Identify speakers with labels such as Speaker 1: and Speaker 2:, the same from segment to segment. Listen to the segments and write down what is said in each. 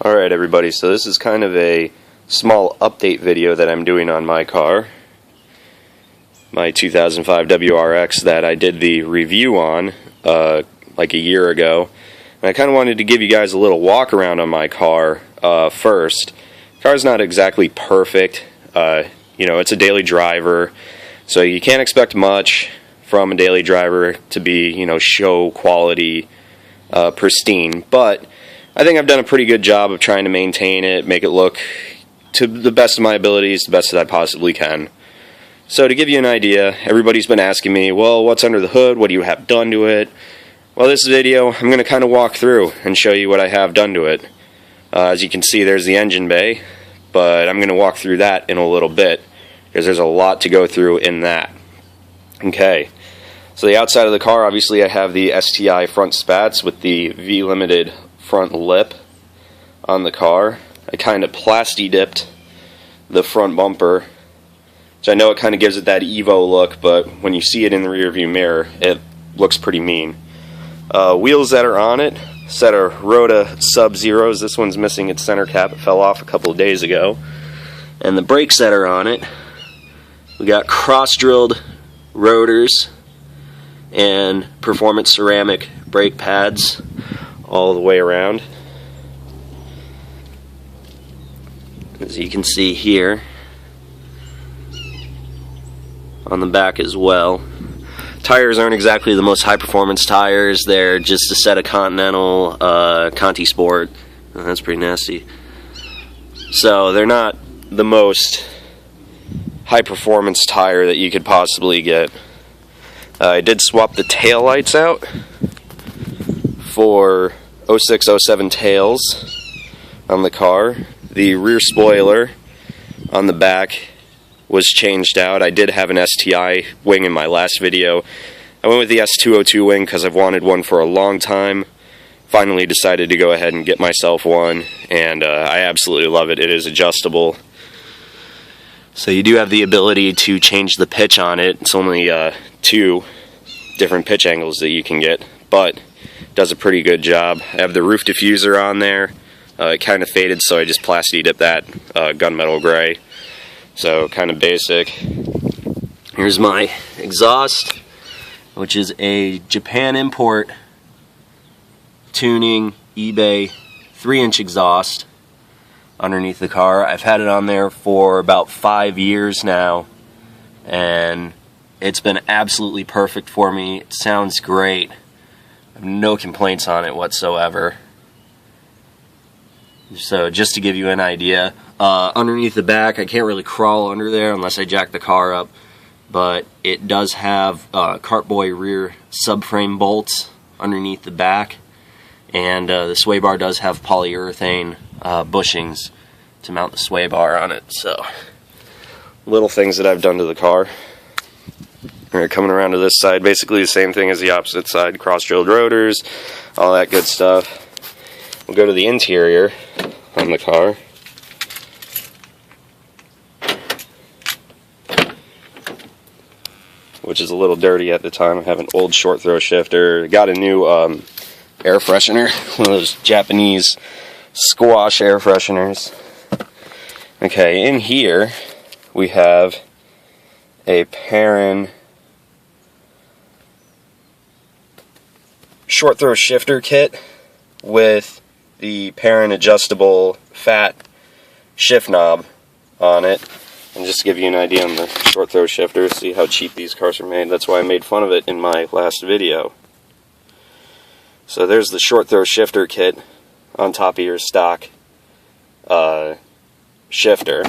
Speaker 1: Alright everybody, so this is kind of a small update video that I'm doing on my car. My 2005 WRX that I did the review on like a year ago. And I kind of wanted to give you guys a little walk around on my car first. The car's not exactly perfect. You know, it's a daily driver, so you can't expect much from a daily driver to be, you know, show quality, pristine. But I think I've done a pretty good job of trying to maintain it, make it look to the best of my abilities, the best that I possibly can. So to give you an idea, everybody's been asking me, well, what's under the hood? What do you have done to it? Well, this video, I'm going to kind of walk through and show you what I have done to it. As you can see, there's the engine bay, but I'm going to walk through that in a little bit, because there's a lot to go through in that. Okay, so the outside of the car, obviously I have the STi front spats with the V-limited front lip on the car. I kind of plasti-dipped the front bumper, which I know it kind of gives it that Evo look, but when you see it in the rear view mirror, it looks pretty mean. Wheels that are on it, set of Rota Sub-Zeros. This one's missing its center cap. It fell off a couple of days ago. And the brakes that are on it, we got cross-drilled rotors and performance ceramic brake pads all the way around. As you can see here on the back as well. Tires aren't exactly the most high performance tires. They're just a set of Continental Conti Sport. Oh, that's pretty nasty. So they're not the most high performance tire that you could possibly get. I did swap the taillights out for 06, 07 tails on the car. The rear spoiler on the back was changed out. I did have an STi wing in my last video. I went with the S202 wing because I've wanted one for a long time. Finally decided to go ahead and get myself one, and I absolutely love it. It is adjustable. So you do have the ability to change the pitch on it. It's only 2 different pitch angles that you can get, but it does a pretty good job. I have the roof diffuser on there. It kind of faded, so I just plasti-dipped that gunmetal gray. So kind of basic. Here's my exhaust, which is a Japan import tuning eBay 3-inch exhaust underneath the car. I've had it on there for about 5 years now, and it's been absolutely perfect for me. It sounds great. I have no complaints on it whatsoever. So just to give you an idea, underneath the back, I can't really crawl under there unless I jack the car up, but it does have Cartboy rear subframe bolts underneath the back, and the sway bar does have polyurethane bushings to mount the sway bar on it. So little things that I've done to the car. Alright, coming around to this side, basically the same thing as the opposite side, cross-drilled rotors, all that good stuff. We'll go to the interior on the car. Which is a little dirty at the time. I have an old short throw shifter. Got a new air freshener, one of those Japanese squash air fresheners. Okay, in here we have a Perrin short throw shifter kit with the Perrin adjustable fat shift knob on it. And just to give you an idea on the short throw shifter, see how cheap these cars are made. That's why I made fun of it in my last video. So there's the short throw shifter kit on top of your stock shifter.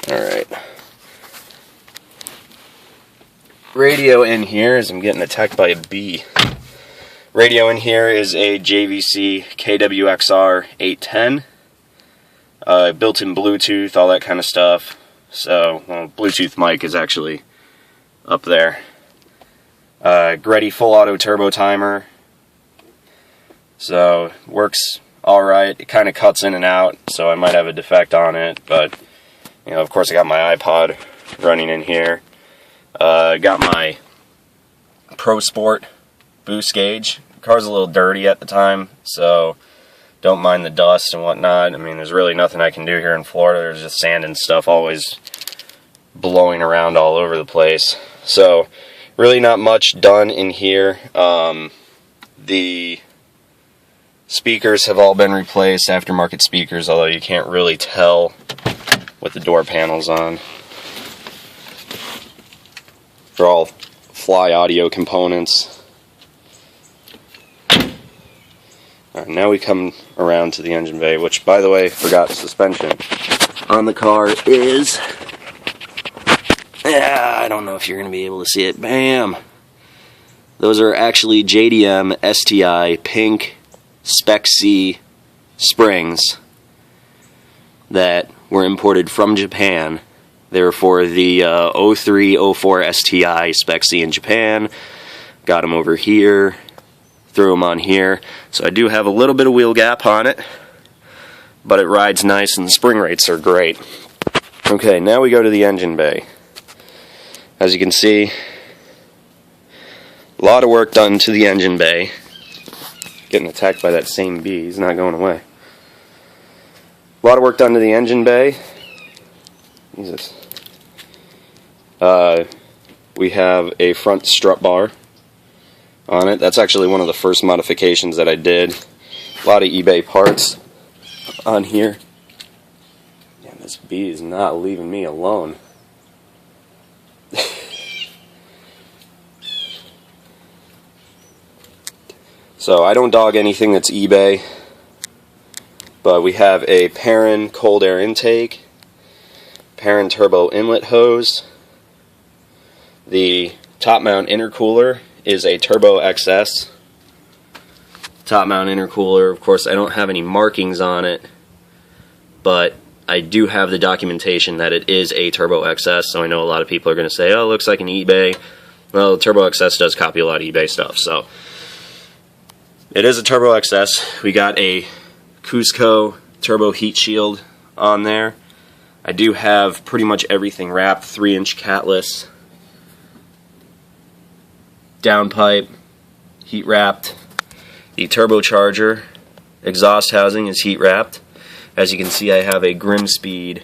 Speaker 1: Alright. Radio in here, as I'm getting attacked by a bee. Radio in here is a JVC KWXR 810. Built-in Bluetooth, all that kind of stuff. So, well, Bluetooth mic is actually up there. Greddy full auto turbo timer. So, works alright. It kind of cuts in and out, so I might have a defect on it, but, you know, of course I got my iPod running in here. Got my Pro Sport boost gauge. The car's a little dirty at the time, so don't mind the dust and whatnot. I mean, there's really nothing I can do here in Florida. There's just sand and stuff always blowing around all over the place. So really not much done in here. The speakers have all been replaced, aftermarket speakers, although you can't really tell with the door panels on. They're all Fly audio components. Alright, now we come around to the engine bay, which, by the way, forgot suspension on the car is... I don't know if you're going to be able to see it. Bam! Those are actually JDM STi pink Spec C springs that were imported from Japan. They were for the 03-04 STi Spec C in Japan. Got them over here. Threw them on here. So I do have a little bit of wheel gap on it, but it rides nice and the spring rates are great. Okay, now we go to the engine bay. As you can see, a lot of work done to the engine bay. Getting attacked by that same bee. He's not going away. A lot of work done to the engine bay. Jesus. We have a front strut bar on it. That's actually one of the first modifications that I did. A lot of eBay parts on here. Man, this bee is not leaving me alone. So I don't dog anything that's eBay, but we have a Perrin cold air intake, Perrin turbo inlet hose. The top mount intercooler is a TurboXS top mount intercooler. Of course, I don't have any markings on it, but I do have the documentation that it is a TurboXS, so I know a lot of people are going to say, oh, it looks like an eBay. Well, TurboXS does copy a lot of eBay stuff, so it is a TurboXS. We got a Cusco turbo heat shield on there. I do have pretty much everything wrapped. 3-inch catless downpipe, heat wrapped. The turbocharger exhaust housing is heat wrapped. As you can see, I have a Grimmspeed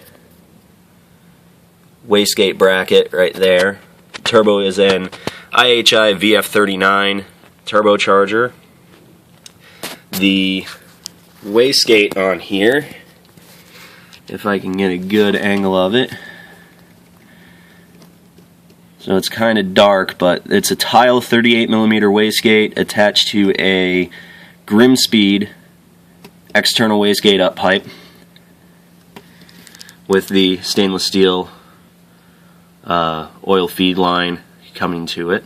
Speaker 1: Wastegate bracket right there. Turbo is an IHI VF39 turbocharger. The wastegate on here, if I can get a good angle of it, so it's kind of dark, but it's a Tial 38mm wastegate attached to a Grimmspeed external wastegate up pipe with the stainless steel oil feed line coming to it.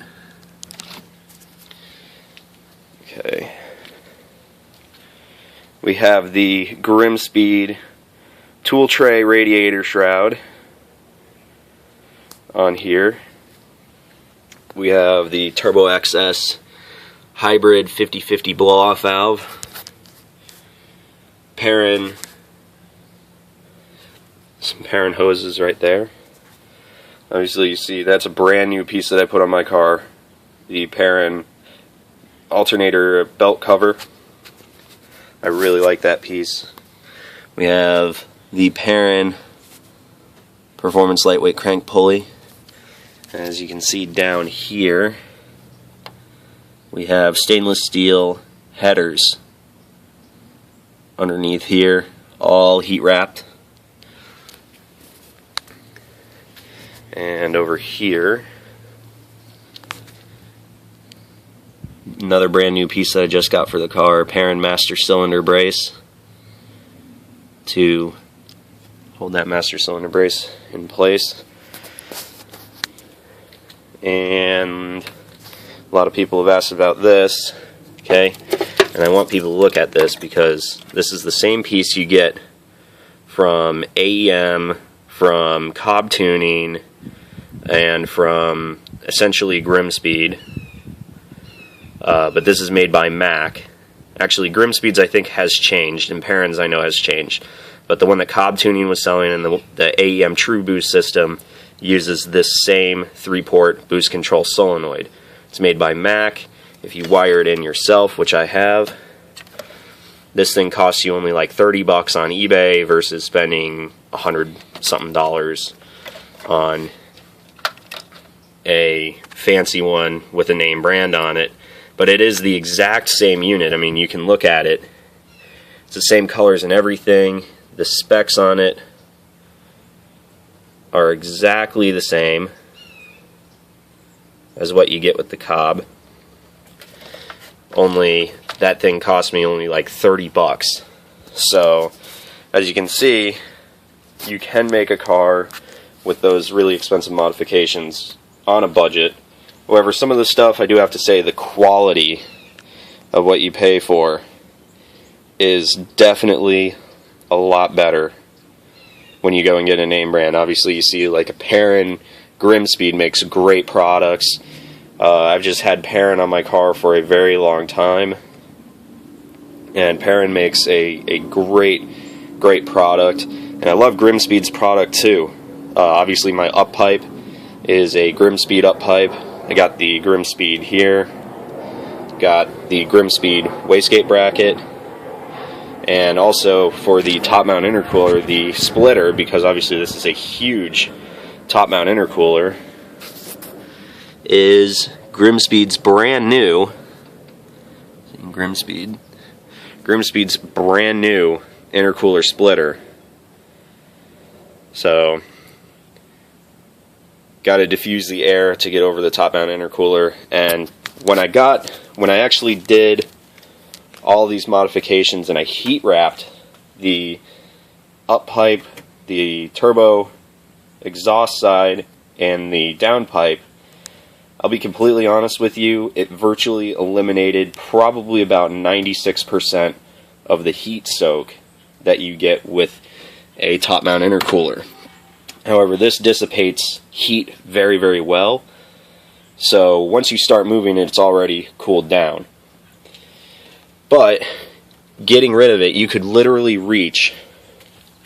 Speaker 1: Okay. We have the Grimmspeed Tool tray radiator shroud on here. We have the TurboXS Hybrid 50/50 blow-off valve. Perrin, some Perrin hoses right there. Obviously, you see that's a brand new piece that I put on my car. The Perrin alternator belt cover. I really like that piece. We have the Perrin Performance Lightweight Crank Pulley. As you can see down here, we have stainless steel headers underneath here, all heat wrapped. And over here, another brand new piece that I just got for the car, Perrin master cylinder brace to hold that master cylinder brace in place. And a lot of people have asked about this, okay? And I want people to look at this because this is the same piece you get from AEM, from Cobb Tuning, and from essentially Grimmspeed. But this is made by Mac. Actually, Grimmspeed's I think has changed, and Perrin's I know has changed. But the one that Cobb Tuning was selling and the AEM True Boost system uses this same 3-port boost control solenoid. It's made by Mac. if you wire it in yourself, which I have, this thing costs you only like 30 bucks on eBay versus spending $100-something on a fancy one with a name brand on it. But it is the exact same unit. I mean, you can look at it. It's the same colors and everything. The specs on it are exactly the same as what you get with the Cobb. Only that thing cost me only like 30 bucks. So, as you can see, you can make a car with those really expensive modifications on a budget. However, some of the stuff, I do have to say, the quality of what you pay for is definitely a lot better when you go and get a name brand. Obviously, you see like a Perrin, Grimmspeed makes great products. I've just had Perrin on my car for a very long time, and Perrin makes a great product, and I love Grimmspeed's product too. Obviously, my up pipe is a Grimmspeed up pipe. I got the Grimmspeed here, got the Grimmspeed Wastegate bracket, and also for the top mount intercooler, the splitter, because obviously this is a huge top mount intercooler, is Grimmspeed's brand new Grimmspeed's brand new intercooler splitter. So got to diffuse the air to get over the top mount intercooler. And when I actually did all these modifications and I heat wrapped the up pipe, the turbo exhaust side, and the down pipe, I'll be completely honest with you, it virtually eliminated probably about 96% of the heat soak that you get with a top mount intercooler. However, this dissipates heat very, very well. So once you start moving it, it's already cooled down. But getting rid of it, you could literally reach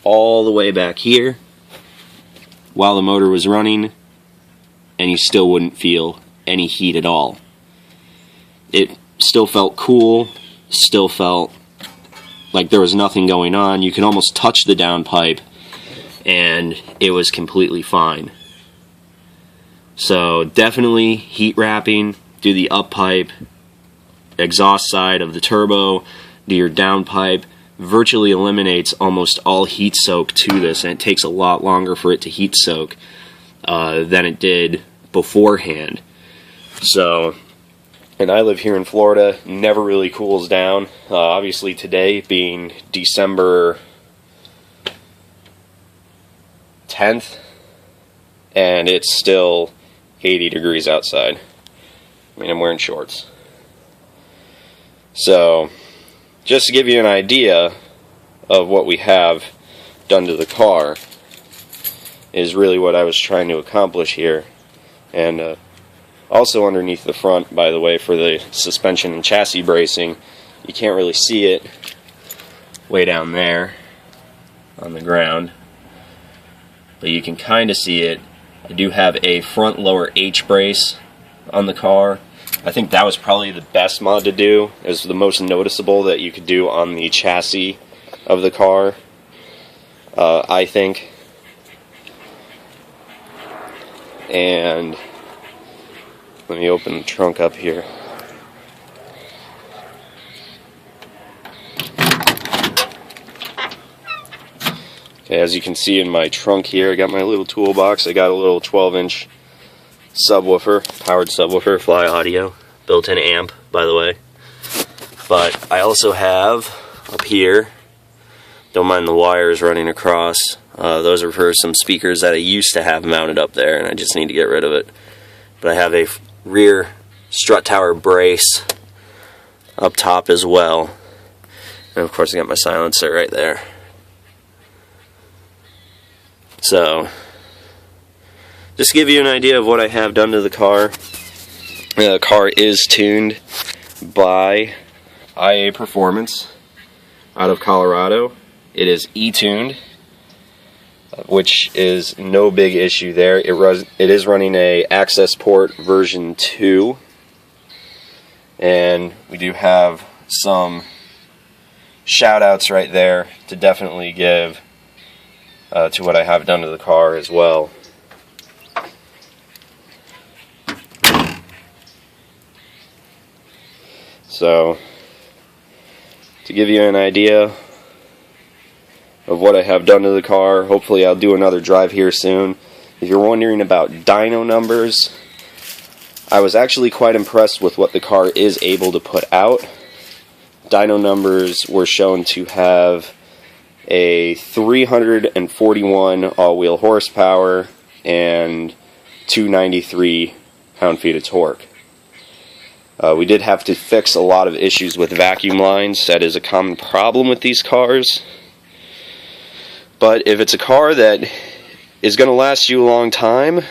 Speaker 1: all the way back here while the motor was running, and you still wouldn't feel any heat at all. It still felt cool, still felt like there was nothing going on. You can almost touch the downpipe and it was completely fine. So definitely heat wrapping, do the up pipe, exhaust side of the turbo, do your downpipe, virtually eliminates almost all heat soak to this, and it takes a lot longer for it to heat soak than it did beforehand. So, and I live here in Florida, never really cools down. Obviously today being December 10th, and it's still 80 degrees outside. I mean, I'm wearing shorts. So, just to give you an idea of what we have done to the car is really what I was trying to accomplish here. And also underneath the front, by the way, for the suspension and chassis bracing, you can't really see it way down there on the ground, but you can kind of see it. I do have a front lower H brace on the car. I think that was probably the best mod to do. It was the most noticeable that you could do on the chassis of the car, I think. And let me open the trunk up here. Okay, as you can see in my trunk here, I got my little toolbox. I got a little 12-inch subwoofer, powered subwoofer, fly audio, built-in amp, by the way. But I also have up here, don't mind the wires running across, those are for some speakers that I used to have mounted up there, and I just need to get rid of it. But I have a rear strut tower brace up top as well, and of course I got my silencer right there. So, just to give you an idea of what I have done to the car. The car is tuned by IA Performance out of Colorado. It is E-tuned, which is no big issue there. It is running a access port version 2, And we do have some shout outs right there to definitely give to what I have done to the car as well. So, to give you an idea of what I have done to the car, hopefully I'll do another drive here soon. If you're wondering about dyno numbers, I was actually quite impressed with what the car is able to put out. Dyno numbers were shown to have a 341 all-wheel horsepower and 293 pound-feet of torque. We did have to fix a lot of issues with vacuum lines. That is a common problem with these cars. But if it's a car that is going to last you a long time,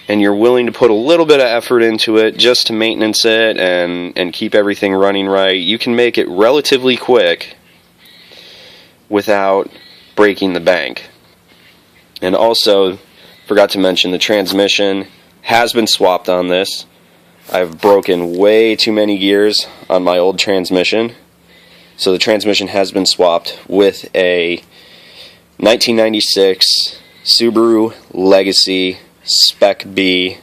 Speaker 1: and you're willing to put a little bit of effort into it just to maintenance it and keep everything running right, you can make it relatively quick without breaking the bank. And also, forgot to mention, the transmission has been swapped on this. I've broken way too many gears on my old transmission, so the transmission has been swapped with a 1996 Subaru Legacy Spec B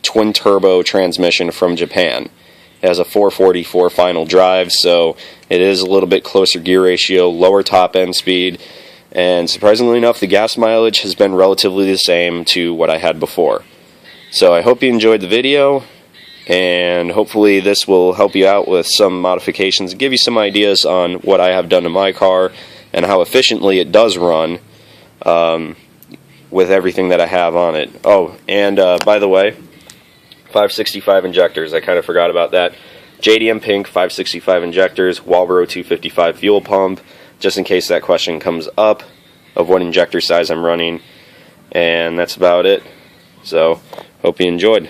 Speaker 1: twin turbo transmission from Japan. It has a 444 final drive, so it is a little bit closer gear ratio, lower top end speed, and surprisingly enough, the gas mileage has been relatively the same to what I had before. So I hope you enjoyed the video, and hopefully this will help you out with some modifications and give you some ideas on what I have done to my car and how efficiently it does run with everything that I have on it. Oh, and by the way, 565 injectors, I kind of forgot about that. JDM Pink 565 injectors, Walbro 255 fuel pump, just in case that question comes up of what injector size I'm running. And that's about it. So, hope you enjoyed.